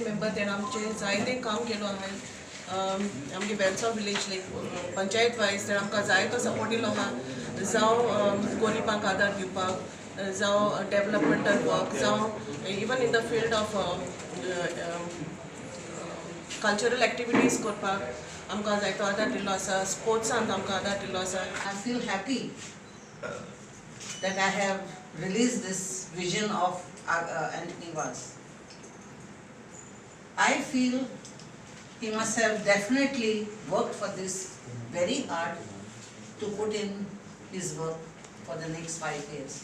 Member तेणें आमचें जायतें काम केलो आहा आमगे वेलसांव विलेज लायक पंचायत वायज तेणें आमकां जायतो सपोर्ट दिलो आहा जावं गोरिबांक आदार दिवपाक जावं डेवलपमेंटल वर्क जावं even in the field of cultural activities करपाक आमकां जायतो आदार दिल्लो आसा स्पोर्ट्सांत आमकां आदार दिल्लो आसा. I feel happy that I have released this vision of Anthony Vaz. I feel he must have definitely worked for this very hard to put in his work for the next 5 years.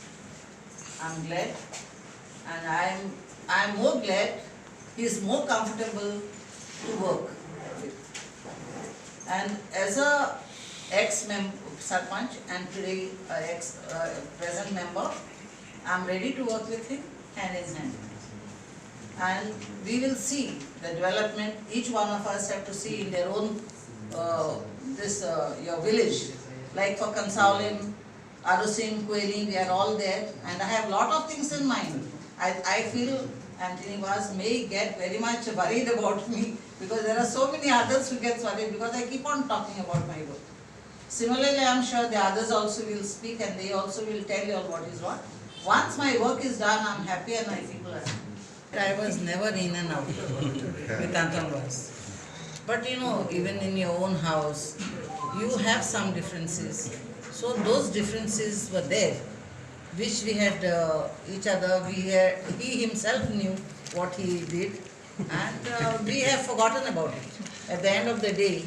I'm glad, and I'm more glad he is more comfortable to work with. And as a ex-Sarpanch and today present member, I'm ready to work with him hand in hand. And we will see the development. Each one of us have to see in their own your village. Like for Cortalim, Arusim, Queli, we are all there, and I have lot of things in mind. I feel Anthony Vaz may get very much worried about me because there are so many others who get worried because I keep on talking about my work. Similarly, I am sure the others also will speak and they also will tell you all what is what. Once my work is done, I am happy and my people are happy. I was never in and out with Anthony Vaz. But you know, even in your own house, you have some differences. So those differences were there, which we had each other. He himself knew what he did, and we have forgotten about it. At the end of the day,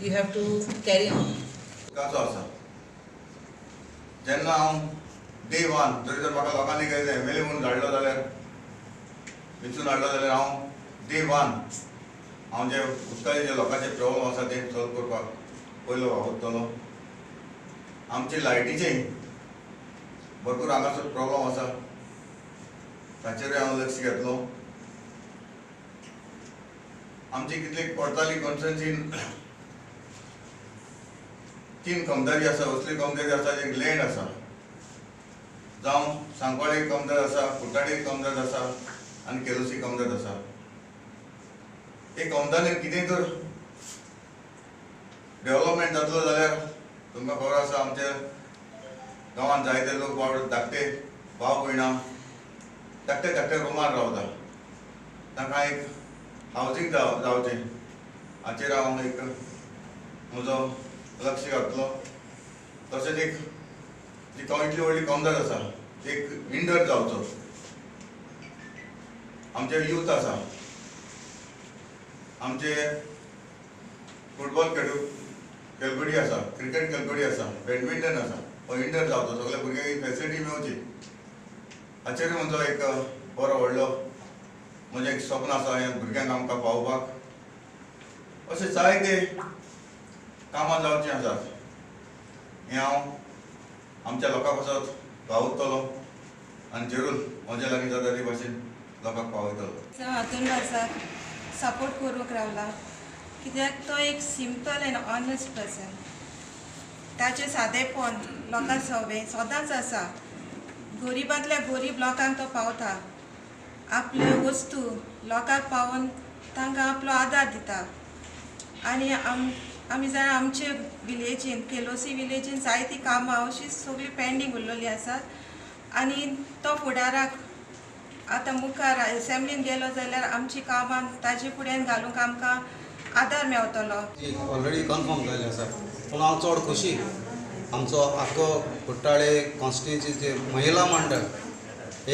you have to carry on. जेन्ना हांव day one जरी तर म्हाका लोकांनी कितें MLA म्हणून धाडलो जाल्यार वेंचून हाडलो जाल्यार हांव डे वन हांव जे उदकाचे जे लोकांचे प्रॉब्लम आसा ते सॉल्व करपाक पयलो वतलो. आमचे लायटीचे भरपूर हांगासर प्रॉब्लम आसा ताचेरूय हांव लक्ष घेतलो. आमची कितली कोर्ताली कॉन्स्टिट्युएन्सीन 3 कमदारी आसा. असली कमदारी आसा जे लँड आसा जावं सांकवाडे कमदार आसा, कुट्टाडे कमदार आसा आनी केलोसी कमदार आसा. हे कमदारीन कितें तर डेव्हलपमेंट जातलो जाल्यार तुमकां खबर आसा आमच्या गांवांत जायते लोक बाबडे धाकटे भाव भयणां धाकटे धाकटे रुमार रावता. तांकां एक हावजींग जावचें हाचेर हांव एक म्हजो लक्ष घातलो. तशेंच एक जी इतली व्हडली कमदार आसा एक इंडर जावचो. आमचे यूथ आसा, आमचे फुटबॉल खेळगडी आसा, क्रिकेट खेळगडी आसा, बॅडमिंटन आसा, हो इंडर जावचो. सगळ्या भुरग्यांक फॅसिलिटी मेळची हाचेरूय म्हजो एक बरो व्हडलो म्हजें एक स्वप्न आसा ह्या भुरग्यांक आमकां पावोवपाक. अशें जायते कामां जावचीं आसात. हें हांव आमच्या लोकां पासत पावयतलो आनी जरूर म्हजे लागीं जाता ते भाशेन लोकांक पावयतलो. हातून वर्साक सपोर्ट करूंक रावला कित्याक तो एक सिंपल एंड ऑनेस्ट पर्सन. ताचें सादेपण लोकां सदांच आसा. गरिबांतल्या गरीब लोकांक तो पावता. आपल्यो वस्तू लोकांक पावोवन तांकां आपलो आदार दिता. आनी आमी जाणा आमचे विलेजीन केलोसी विलेजीन जायतीं कामां अशीं सगळीं पेंडींग उरलेलीं आसात आनी तो फुडाराक आतां मुखार एसेंब्लीन गेलो जाल्यार आमची कामां ताजे फुड्यान घालूंक आमकां आदार मेळटलो. ऑलरेडी कन्फर्म जाल्लें आसा पूण हांव चड खोशी आमचो आख्खो कुट्टाळे कॉन्स्टिट्युएन्सीचे महिला मंडळ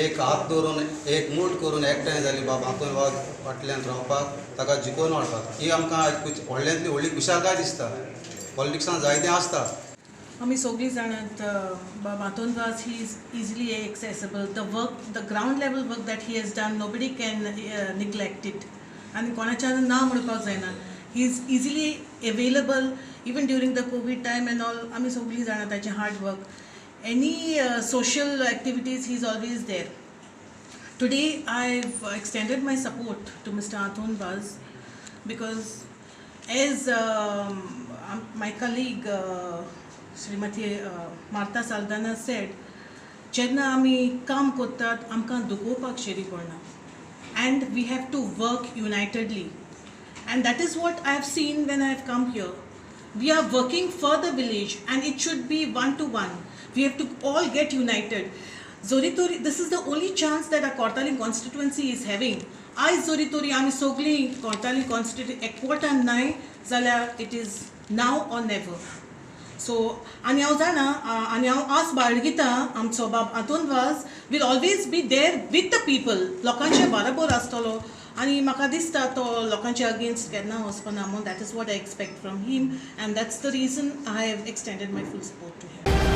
एक हात धरून एक मूठ करून एकठांय जाली बाबा आंतोन वाज फाटल्यान रावपाक ताका जिखोवन हाडपाक. ही आमकां व्हडल्यांतली व्हडली विशालकाय दिसता. पॉलिटिक्सान जायतें आसता. आमी सगळीं जाणात बाबा Anthony Vaz he is easily accessible. The ground level work that he has done, nobody can neglect it. आनी कोणाच्यान ना म्हणपाक जायना. He is easily available even during the COVID time and all. आमी सगळीं जाणात ताचें hard work. Any social activities, he is always there. Today I've extended my support to Mr. Anthony Vaz because as my colleague Srimati Martha Saldhana said, जेन्ना आमी काम करतात आमकां दुखोवपाक शिरी पडना. and we have to work unitedly. And that is what I have seen when I have come here. We are working for the village, and it should be one to one. We have to all get united. Zoritori, this is the only chance that our Cortalim constituency is having. Aaj Zoritori आमी सगळी Cortalim constituency एकवटान नाय जाल्यार it is now or never. So, आनी हांव जाणा आनी हांव आस बाळगिता आमचो बाब आतोंदवाज will always be there with the people. लोकांचे बरोबर आसतलो आनी म्हाका दिसता तो लोकांचे अगेन्स्ट केन्ना वचपाना म्हूण that is what I expect from him, and that's the reason I have extended my full support to him.